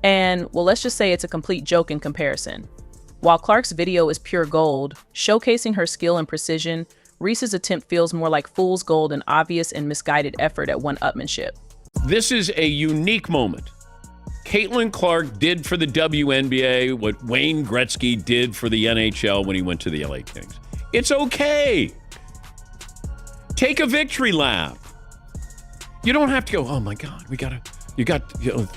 And, well, let's just say it's a complete joke in comparison. While Clark's video is pure gold, showcasing her skill and precision, Reese's attempt feels more like fool's gold and obvious and misguided effort at one-upmanship. This is a unique moment. Caitlin Clark did for the WNBA what Wayne Gretzky did for the NHL when he went to the LA Kings. It's okay. Take a victory lap. You don't have to go, oh my God,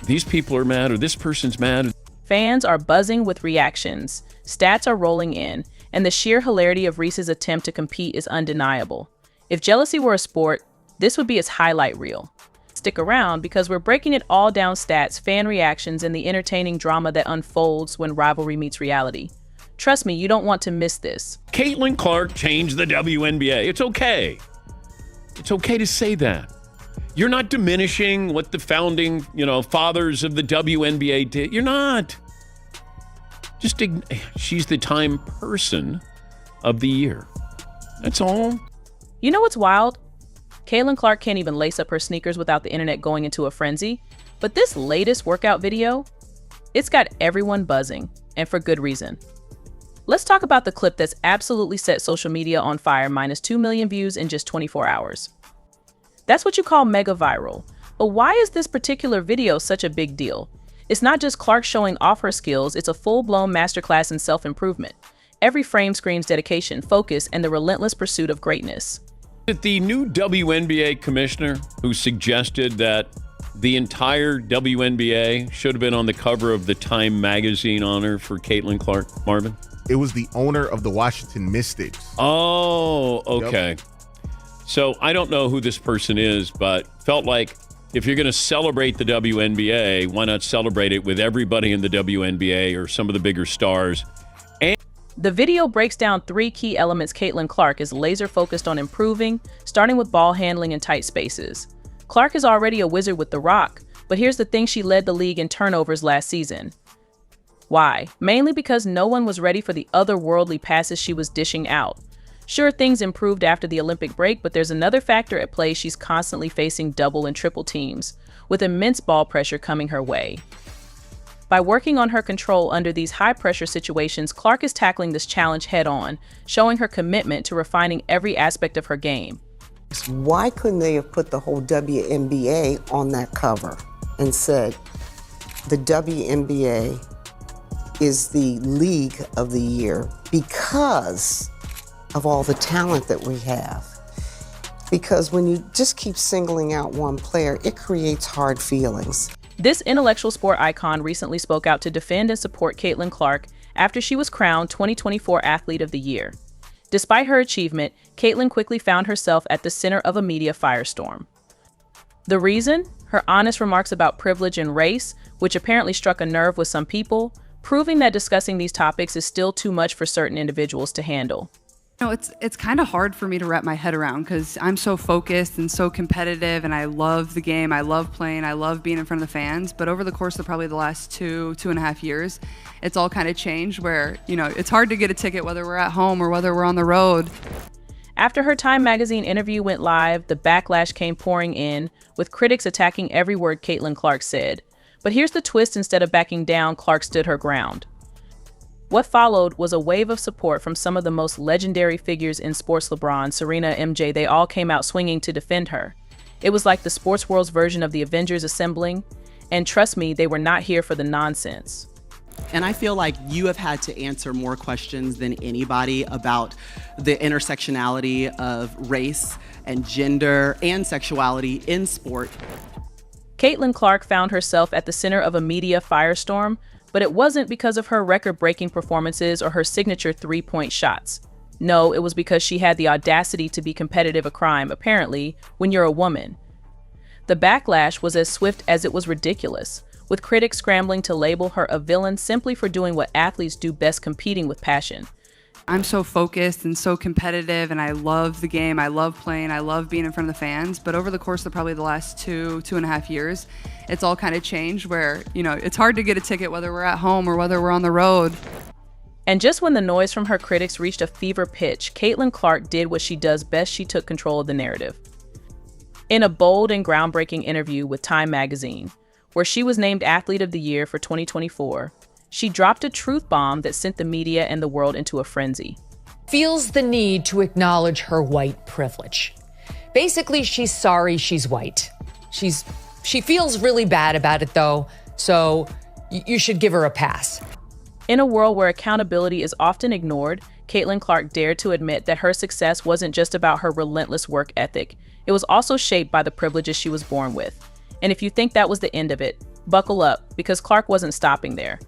these people are mad or this person's mad. Fans are buzzing with reactions, stats are rolling in, and the sheer hilarity of Reese's attempt to compete is undeniable. If jealousy were a sport, this would be its highlight reel. Stick around because we're breaking it all down: stats, fan reactions, and the entertaining drama that unfolds when rivalry meets reality. Trust me, you don't want to miss this. Caitlin Clark changed the WNBA. It's okay. It's okay to say that. You're not diminishing what the founding, fathers of the WNBA did. You're not. She's the Time Person of the Year. That's all. You know what's wild? Caitlin Clark can't even lace up her sneakers without the internet going into a frenzy. But this latest workout video, it's got everyone buzzing, and for good reason. Let's talk about the clip that's absolutely set social media on fire, minus 2 million views in just 24 hours. That's what you call mega viral. But why is this particular video such a big deal? It's not just Clark showing off her skills, it's a full-blown masterclass in self-improvement. Every frame screams dedication, focus, and the relentless pursuit of greatness. The new WNBA commissioner who suggested that the entire WNBA should have been on the cover of the Time magazine honor for Caitlin Clark, Marvin? It was the owner of the Washington Mystics. Oh, okay. Yep. So I don't know who this person is, but felt like if you're going to celebrate the WNBA, why not celebrate it with everybody in the WNBA or some of the bigger stars? The video breaks down 3 key elements Caitlin Clark is laser focused on improving, starting with ball handling in tight spaces. Clark is already a wizard with the rock, but here's the thing: she led the league in turnovers last season. Why? Mainly because no one was ready for the otherworldly passes she was dishing out. Sure, things improved after the Olympic break, but there's another factor at play: she's constantly facing double and triple teams, with immense ball pressure coming her way. By working on her control under these high-pressure situations, Clark is tackling this challenge head-on, showing her commitment to refining every aspect of her game. Why couldn't they have put the whole WNBA on that cover and said, the WNBA is the league of the year because of all the talent that we have? Because when you just keep singling out one player, it creates hard feelings. This intellectual sport icon recently spoke out to defend and support Caitlin Clark after she was crowned 2024 Athlete of the Year. Despite her achievement, Caitlin quickly found herself at the center of a media firestorm. The reason? Her honest remarks about privilege and race, which apparently struck a nerve with some people, proving that discussing these topics is still too much for certain individuals to handle. It's kind of hard for me to wrap my head around because I'm so focused and so competitive, and I love the game, I love playing, I love being in front of the fans. But over the course of probably the last 2.5 years, it's all kind of changed where, it's hard to get a ticket whether we're at home or whether we're on the road. After her Time magazine interview went live, the backlash came pouring in, with critics attacking every word Caitlin Clark said. But here's the twist: instead of backing down, Clark stood her ground. What followed was a wave of support from some of the most legendary figures in sports: LeBron, Serena, MJ. They all came out swinging to defend her. It was like the sports world's version of the Avengers assembling, and trust me, they were not here for the nonsense. And I feel like you have had to answer more questions than anybody about the intersectionality of race and gender and sexuality in sport. Caitlin Clark found herself at the center of a media firestorm, but it wasn't because of her record-breaking performances or her signature three-point shots. No, it was because she had the audacity to be competitive, a crime, apparently, when you're a woman. The backlash was as swift as it was ridiculous, with critics scrambling to label her a villain simply for doing what athletes do best: competing with passion. I'm so focused and so competitive, and I love the game, I love playing, I love being in front of the fans. But over the course of probably the last 2.5 years, it's all kind of changed where, it's hard to get a ticket whether we're at home or whether we're on the road. And just when the noise from her critics reached a fever pitch, Caitlin Clark did what she does best: she took control of the narrative. In a bold and groundbreaking interview with Time magazine, where she was named Athlete of the Year for 2024, she dropped a truth bomb that sent the media and the world into a frenzy. Feels the need to acknowledge her white privilege. Basically, she's sorry she's white. She feels really bad about it, though, so you should give her a pass. In a world where accountability is often ignored, Caitlin Clark dared to admit that her success wasn't just about her relentless work ethic. It was also shaped by the privileges she was born with. And if you think that was the end of it, buckle up, because Clark wasn't stopping there.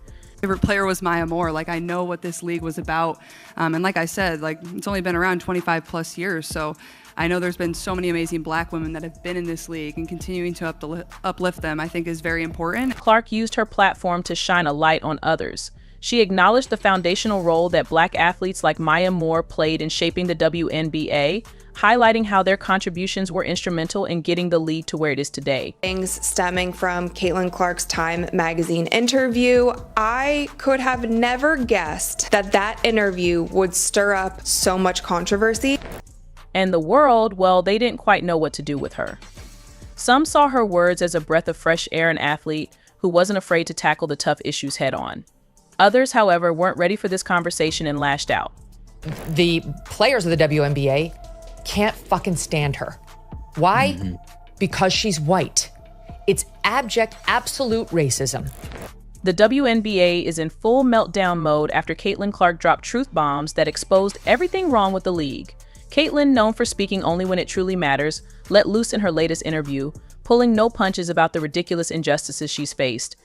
Favorite player was Maya Moore. Like, I know what this league was about. And like I said, like, it's only been around 25 plus years. So I know there's been so many amazing black women that have been in this league, and continuing to uplift them, I think, is very important. Clark used her platform to shine a light on others. She acknowledged the foundational role that black athletes like Maya Moore played in shaping the WNBA, highlighting how their contributions were instrumental in getting the league to where it is today. Things stemming from Caitlin Clark's Time magazine interview, I could have never guessed that that interview would stir up so much controversy. And the world, well, they didn't quite know what to do with her. Some saw her words as a breath of fresh air, an athlete who wasn't afraid to tackle the tough issues head on. Others, however, weren't ready for this conversation and lashed out. The players of the WNBA can't fucking stand her. Why? Because she's white. It's abject, absolute racism. The WNBA is in full meltdown mode after Caitlin Clark dropped truth bombs that exposed everything wrong with the league. Caitlin, known for speaking only when it truly matters, let loose in her latest interview, pulling no punches about the ridiculous injustices she's faced.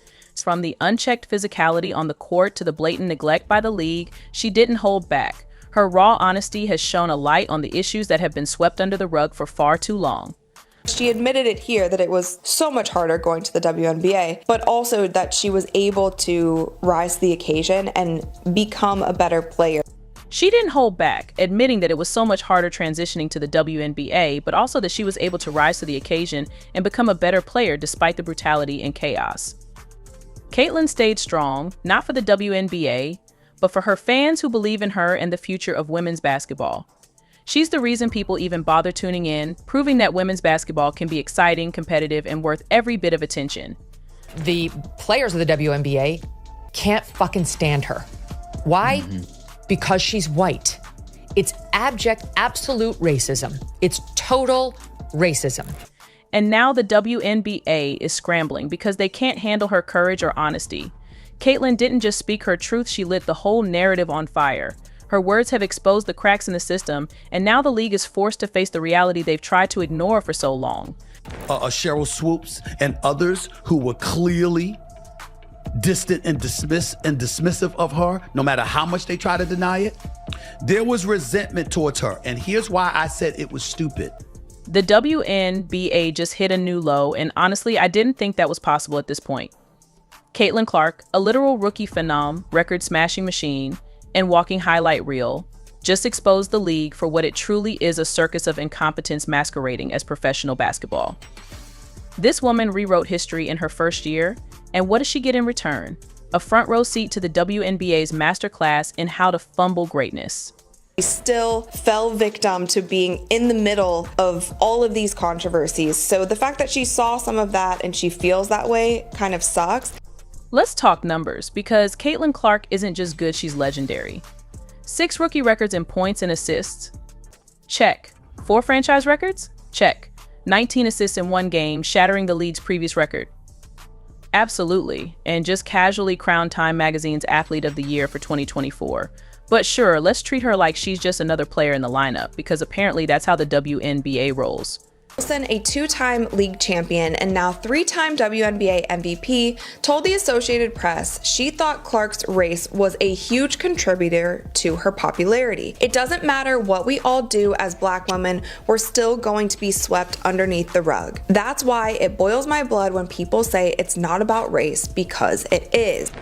From the unchecked physicality on the court to the blatant neglect by the league, she didn't hold back. Her raw honesty has shone a light on the issues that have been swept under the rug for far too long. She admitted it here that it was so much harder going to the WNBA, but also that she was able to rise to the occasion and become a better player. She didn't hold back, admitting that it was so much harder transitioning to the WNBA, but also that she was able to rise to the occasion and become a better player despite the brutality and chaos. Caitlin stayed strong, not for the WNBA, but for her fans who believe in her and the future of women's basketball. She's the reason people even bother tuning in, proving that women's basketball can be exciting, competitive, and worth every bit of attention. The players of the WNBA can't fucking stand her. Why? Because she's white. It's abject, absolute racism. It's total racism. And now the WNBA is scrambling because they can't handle her courage or honesty. Caitlin didn't just speak her truth, she lit the whole narrative on fire. Her words have exposed the cracks in the system, and now the league is forced to face the reality they've tried to ignore for so long. Cheryl Swoops and others who were clearly distant and dismissive of her, no matter how much they try to deny it. There was resentment towards her, and here's why I said it was stupid. The WNBA just hit a new low, and honestly, I didn't think that was possible at this point. Caitlin Clark, a literal rookie phenom, record-smashing machine, and walking highlight reel, just exposed the league for what it truly is, a circus of incompetence masquerading as professional basketball. This woman rewrote history in her first year, and what does she get in return? A front row seat to the WNBA's masterclass in how to fumble greatness. She still fell victim to being in the middle of all of these controversies. So the fact that she saw some of that and she feels that way kind of sucks. Let's talk numbers, because Caitlin Clark isn't just good, she's legendary. 6 rookie records in points and assists? Check. 4 franchise records? Check. 19 assists in 1 game, shattering the league's previous record? Absolutely, and just casually crowned Time Magazine's Athlete of the Year for 2024. But sure, let's treat her like she's just another player in the lineup, because apparently that's how the WNBA rolls. Wilson, a 2-time league champion and now 3-time WNBA MVP, told the Associated Press she thought Clark's race was a huge contributor to her popularity. It doesn't matter what we all do as black women, we're still going to be swept underneath the rug. That's why it boils my blood when people say it's not about race, because it is.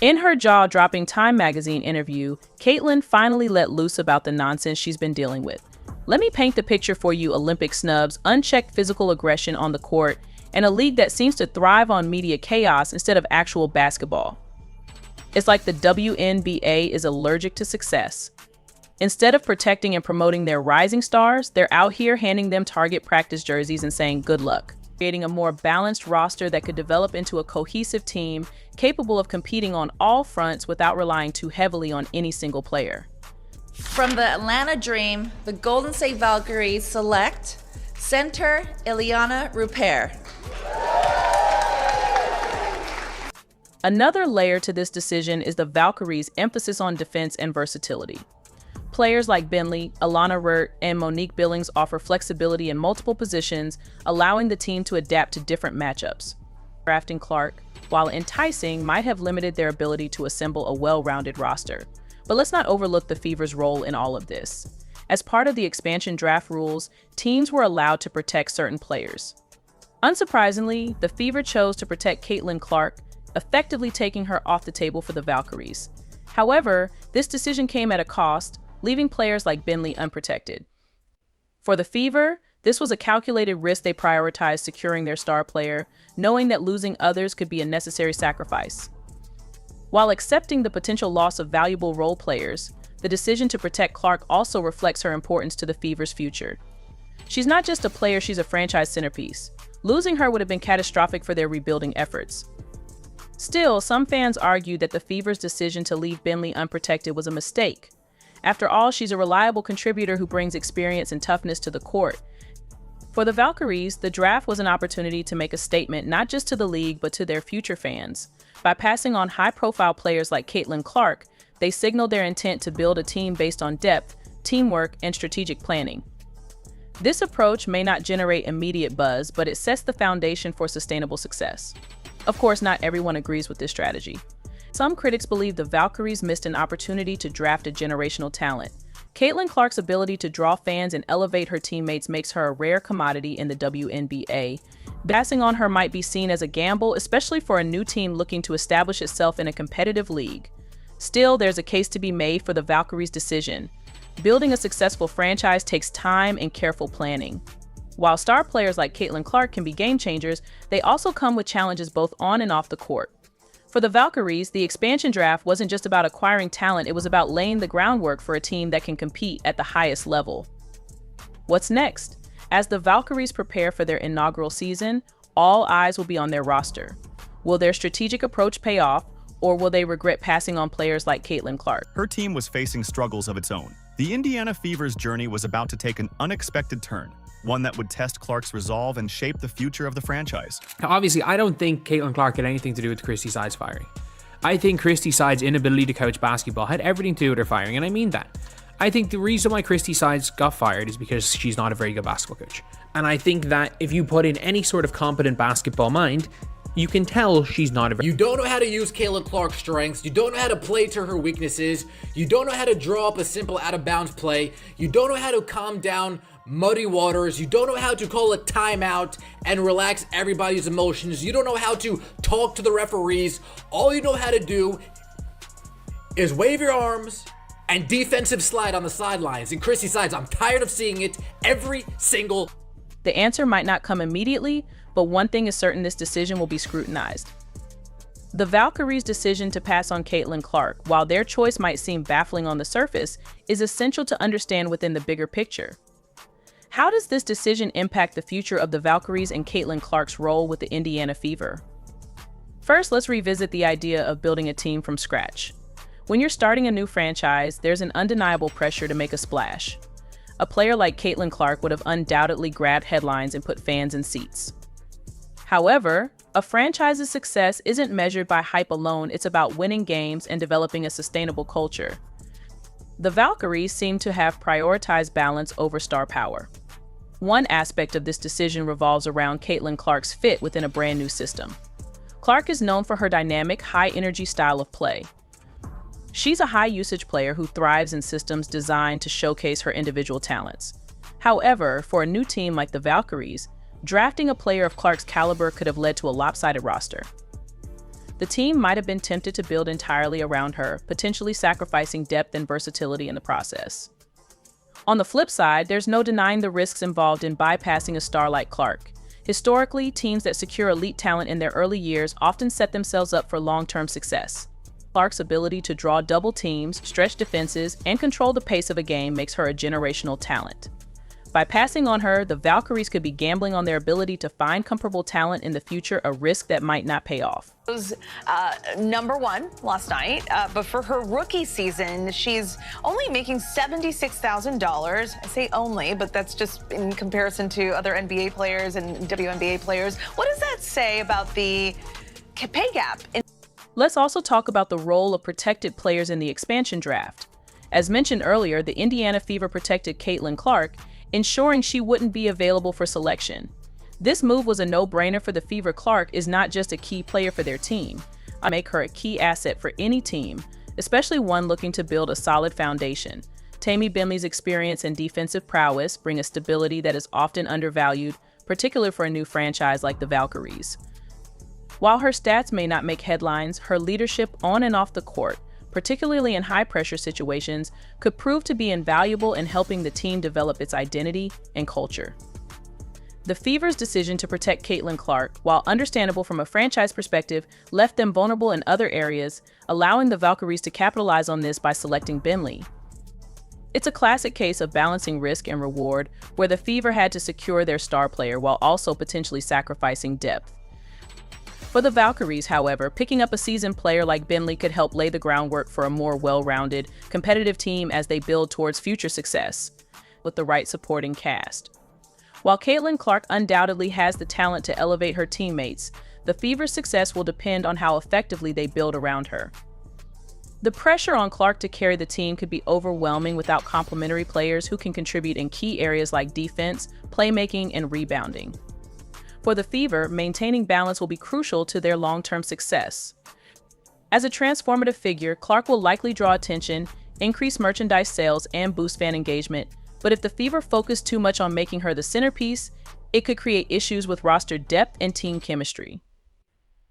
In her jaw-dropping Time Magazine interview, Caitlin finally let loose about the nonsense she's been dealing with. Let me paint the picture for you: Olympic snubs, unchecked physical aggression on the court, and a league that seems to thrive on media chaos instead of actual basketball. It's like the WNBA is allergic to success. Instead of protecting and promoting their rising stars, they're out here handing them Target practice jerseys and saying good luck. creating a more balanced roster that could develop into a cohesive team capable of competing on all fronts without relying too heavily on any single player. From the Atlanta Dream, the Golden State Valkyries select center Ileana Rupert. Another layer to this decision is the Valkyries' emphasis on defense and versatility. Players like Bentley, Alana Rurt, and Monique Billings offer flexibility in multiple positions, allowing the team to adapt to different matchups. Drafting Clark, while enticing, might have limited their ability to assemble a well-rounded roster. But let's not overlook the Fever's role in all of this. As part of the expansion draft rules, teams were allowed to protect certain players. Unsurprisingly, the Fever chose to protect Caitlin Clark, effectively taking her off the table for the Valkyries. However, this decision came at a cost, leaving players like Bentley unprotected. For the Fever, this was a calculated risk. They prioritized securing their star player, knowing that losing others could be a necessary sacrifice. While accepting the potential loss of valuable role players, the decision to protect Clark also reflects her importance to the Fever's future. She's not just a player, she's a franchise centerpiece. Losing her would have been catastrophic for their rebuilding efforts. Still, some fans argue that the Fever's decision to leave Bentley unprotected was a mistake. After all, she's a reliable contributor who brings experience and toughness to the court. For the Valkyries, the draft was an opportunity to make a statement not just to the league, but to their future fans. By passing on high-profile players like Caitlin Clark, they signaled their intent to build a team based on depth, teamwork, and strategic planning. This approach may not generate immediate buzz, but it sets the foundation for sustainable success. Of course, not everyone agrees with this strategy. Some critics believe the Valkyries missed an opportunity to draft a generational talent. Caitlin Clark's ability to draw fans and elevate her teammates makes her a rare commodity in the WNBA. Passing on her might be seen as a gamble, especially for a new team looking to establish itself in a competitive league. Still, there's a case to be made for the Valkyries' decision. Building a successful franchise takes time and careful planning. While star players like Caitlin Clark can be game changers, they also come with challenges both on and off the court. For the Valkyries, the expansion draft wasn't just about acquiring talent, it was about laying the groundwork for a team that can compete at the highest level. What's next? As the Valkyries prepare for their inaugural season, all eyes will be on their roster. Will their strategic approach pay off, or will they regret passing on players like Caitlin Clark? Her team was facing struggles of its own. The Indiana Fever's journey was about to take an unexpected turn, one that would test Clark's resolve and shape the future of the franchise. Now, obviously, I don't think Caitlin Clark had anything to do with Christy Sides firing. I think Christy Sides' inability to coach basketball had everything to do with her firing, and I mean that. I think the reason why Christy Sides got fired is because she's not a very good basketball coach. And I think that if you put in any sort of competent basketball mind, you can tell she's not a very... You don't know how to use Caitlin Clark's strengths. You don't know how to play to her weaknesses. You don't know how to draw up a simple out-of-bounds play. You don't know how to calm down muddy waters. You don't know how to call a timeout and relax everybody's emotions. You don't know how to talk to the referees. All you know how to do is wave your arms and defensive slide on the sidelines. And Christy Sides, I'm tired of seeing it every single... The answer might not come immediately, but one thing is certain: this decision will be scrutinized. The Valkyries' decision to pass on Caitlin Clark, while their choice might seem baffling on the surface, is essential to understand within the bigger picture. How does this decision impact the future of the Valkyries and Caitlin Clark's role with the Indiana Fever? First, let's revisit the idea of building a team from scratch. When you're starting a new franchise, there's an undeniable pressure to make a splash. A player like Caitlin Clark would have undoubtedly grabbed headlines and put fans in seats. However, a franchise's success isn't measured by hype alone, it's about winning games and developing a sustainable culture. The Valkyries seem to have prioritized balance over star power. One aspect of this decision revolves around Caitlin Clark's fit within a brand new system. Clark is known for her dynamic, high-energy style of play. She's a high-usage player who thrives in systems designed to showcase her individual talents. However, for a new team like the Valkyries, drafting a player of Clark's caliber could have led to a lopsided roster. The team might have been tempted to build entirely around her, potentially sacrificing depth and versatility in the process. On the flip side, there's no denying the risks involved in bypassing a star like Clark. Historically, teams that secure elite talent in their early years often set themselves up for long-term success. Clark's ability to draw double teams, stretch defenses, and control the pace of a game makes her a generational talent. By passing on her, the Valkyries could be gambling on their ability to find comparable talent in the future, a risk that might not pay off. Was number one last night, but for her rookie season, she's only making $76,000. I say only, but that's just in comparison to other NBA players and WNBA players. What does that say about the pay gap? Let's also talk about the role of protected players in the expansion draft. As mentioned earlier, the Indiana Fever protected Caitlin Clark, ensuring she wouldn't be available for selection. This move was a no-brainer for the Fever. Clark is not just a key player for their team. I make her a key asset for any team, especially one looking to build a solid foundation. Tammy Bentley's experience and defensive prowess bring a stability that is often undervalued, particularly for a new franchise like the Valkyries. While her stats may not make headlines, her leadership on and off the court, particularly in high-pressure situations, could prove to be invaluable in helping the team develop its identity and culture. The Fever's decision to protect Caitlin Clark, while understandable from a franchise perspective, left them vulnerable in other areas, allowing the Valkyries to capitalize on this by selecting Bentley. It's a classic case of balancing risk and reward, where the Fever had to secure their star player while also potentially sacrificing depth. For the Valkyries, however, picking up a seasoned player like Bentley could help lay the groundwork for a more well-rounded, competitive team as they build towards future success, with the right supporting cast. While Caitlin Clark undoubtedly has the talent to elevate her teammates, the Fever's success will depend on how effectively they build around her. The pressure on Clark to carry the team could be overwhelming without complementary players who can contribute in key areas like defense, playmaking, and rebounding. For the Fever, maintaining balance will be crucial to their long-term success. As a transformative figure, Clark will likely draw attention, increase merchandise sales, and boost fan engagement, but if the Fever focus too much on making her the centerpiece, it could create issues with roster depth and team chemistry.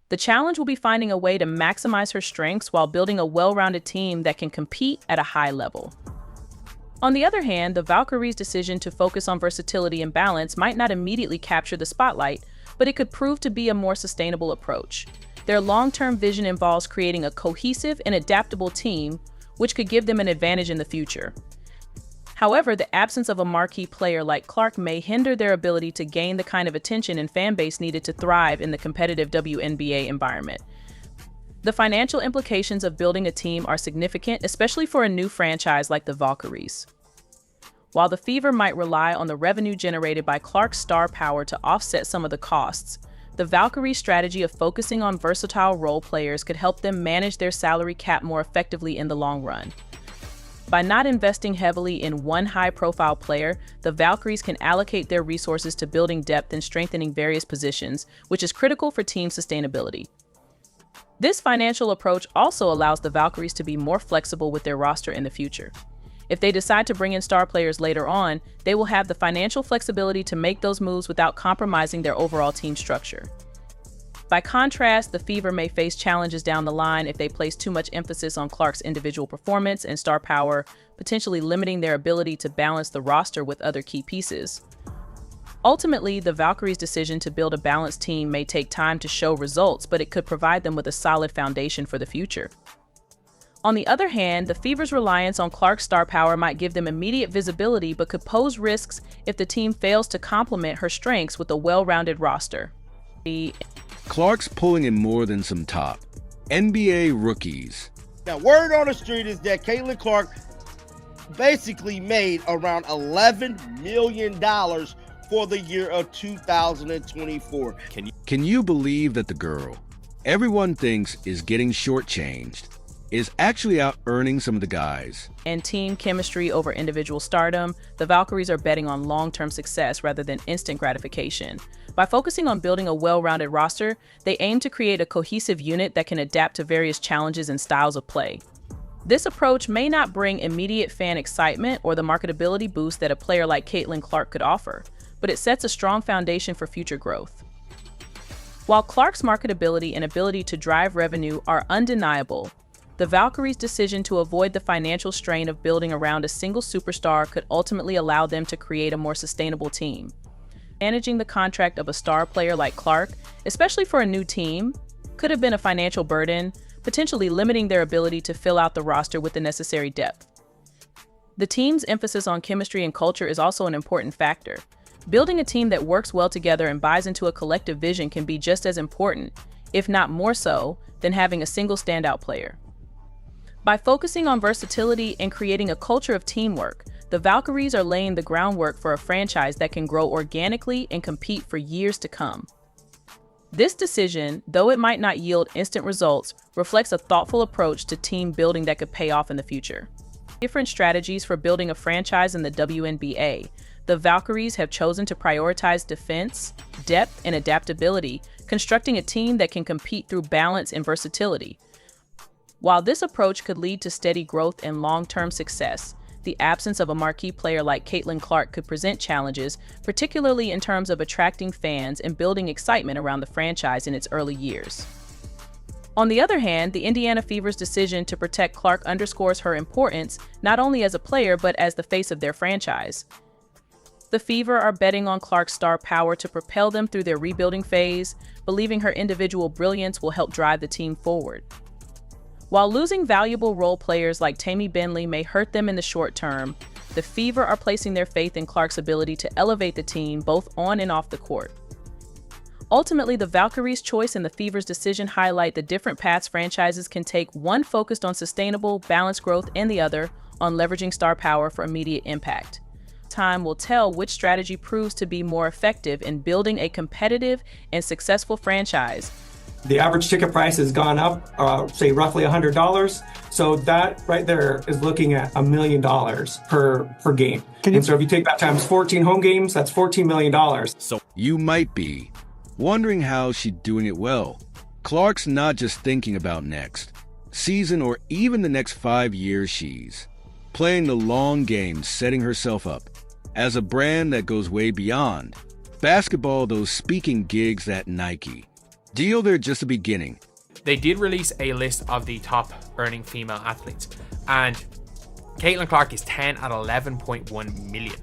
The challenge will be finding a way to maximize her strengths while building a well-rounded team that can compete at a high level. On the other hand, the Valkyries' decision to focus on versatility and balance might not immediately capture the spotlight, but it could prove to be a more sustainable approach. Their long-term vision involves creating a cohesive and adaptable team, which could give them an advantage in the future. However, the absence of a marquee player like Clark may hinder their ability to gain the kind of attention and fan base needed to thrive in the competitive WNBA environment. The financial implications of building a team are significant, especially for a new franchise like the Valkyries. While the Fever might rely on the revenue generated by Clark's star power to offset some of the costs, the Valkyries' strategy of focusing on versatile role players could help them manage their salary cap more effectively in the long run. By not investing heavily in one high-profile player, the Valkyries can allocate their resources to building depth and strengthening various positions, which is critical for team sustainability. This financial approach also allows the Valkyries to be more flexible with their roster in the future. If they decide to bring in star players later on, they will have the financial flexibility to make those moves without compromising their overall team structure. By contrast, the Fever may face challenges down the line if they place too much emphasis on Clark's individual performance and star power, potentially limiting their ability to balance the roster with other key pieces. Ultimately, the Valkyries' decision to build a balanced team may take time to show results, but it could provide them with a solid foundation for the future. On the other hand, the Fever's reliance on Clark's star power might give them immediate visibility, but could pose risks if the team fails to complement her strengths with a well-rounded roster. Clark's pulling in more than some top NBA rookies. Now, word on the street is that Caitlin Clark basically made around $11 million for the year of 2024. Can you believe that the girl everyone thinks is getting shortchanged is actually out earning some of the guys? And team chemistry over individual stardom, the Valkyries are betting on long-term success rather than instant gratification. By focusing on building a well-rounded roster, they aim to create a cohesive unit that can adapt to various challenges and styles of play. This approach may not bring immediate fan excitement or the marketability boost that a player like Caitlin Clark could offer, but it sets a strong foundation for future growth. While Clark's marketability and ability to drive revenue are undeniable, the Valkyries' decision to avoid the financial strain of building around a single superstar could ultimately allow them to create a more sustainable team. Managing the contract of a star player like Clark, especially for a new team, could have been a financial burden, potentially limiting their ability to fill out the roster with the necessary depth. The team's emphasis on chemistry and culture is also an important factor. Building a team that works well together and buys into a collective vision can be just as important, if not more so, than having a single standout player. By focusing on versatility and creating a culture of teamwork, the Valkyries are laying the groundwork for a franchise that can grow organically and compete for years to come. This decision, though it might not yield instant results, reflects a thoughtful approach to team building that could pay off in the future. Different strategies for building a franchise in the WNBA. The Valkyries have chosen to prioritize defense, depth, and adaptability, constructing a team that can compete through balance and versatility. While this approach could lead to steady growth and long-term success, the absence of a marquee player like Caitlin Clark could present challenges, particularly in terms of attracting fans and building excitement around the franchise in its early years. On the other hand, the Indiana Fever's decision to protect Clark underscores her importance not only as a player but as the face of their franchise. The Fever are betting on Clark's star power to propel them through their rebuilding phase, believing her individual brilliance will help drive the team forward. While losing valuable role players like Tammy Bentley may hurt them in the short term, the Fever are placing their faith in Clark's ability to elevate the team both on and off the court. Ultimately, the Valkyries' choice and the Fever's decision highlight the different paths franchises can take, one focused on sustainable, balanced growth and the other on leveraging star power for immediate impact. Time will tell which strategy proves to be more effective in building a competitive and successful franchise. The average ticket price has gone up, say roughly $100. So that right there is looking at $1 million per game. And so if you take that times 14 home games, that's $14 million. So you might be wondering how she's doing it well. Clark's not just thinking about next season or even the next 5 years. She's playing the long game, setting herself up as a brand that goes way beyond basketball, those speaking gigs at Nike. Deal, they're just the beginning. They did release a list of the top earning female athletes, and Caitlin Clark is 10 at 11.1 million.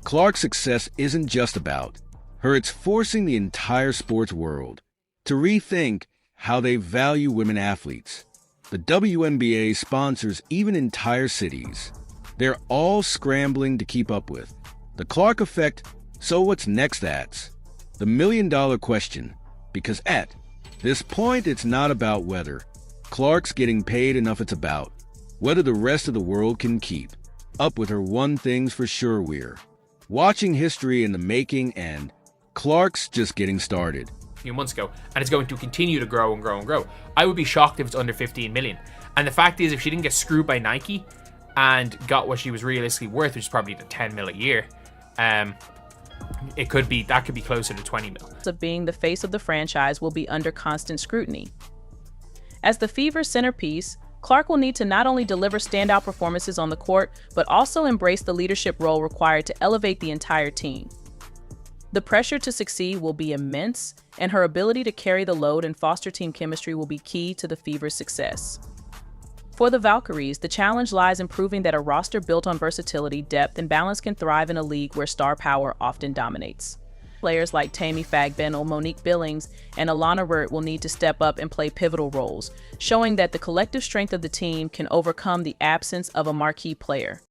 Clark's success isn't just about her, it's forcing the entire sports world to rethink how they value women athletes. The WNBA sponsors even entire cities. They're all scrambling to keep up with the Clark effect. So what's next? That's the $1 million question. Because at this point, it's not about whether Clark's getting paid enough. It's about whether the rest of the world can keep up with her. One thing's for sure, we're watching history in the making, and Clark's just getting started. A few months ago, and it's going to continue to grow and grow and grow. I would be shocked if it's under 15 million. And the fact is, if she didn't get screwed by Nike and got what she was realistically worth, which is probably the 10 mil a year, that could be closer to 20 mil. Of being the face of the franchise will be under constant scrutiny. As the Fever's centerpiece, Clark will need to not only deliver standout performances on the court, but also embrace the leadership role required to elevate the entire team. The pressure to succeed will be immense, and her ability to carry the load and foster team chemistry will be key to the Fever's success. For the Valkyries, the challenge lies in proving that a roster built on versatility, depth, and balance can thrive in a league where star power often dominates. Players like Tammy Fagbennel, Monique Billings, and Alana Wirt will need to step up and play pivotal roles, showing that the collective strength of the team can overcome the absence of a marquee player.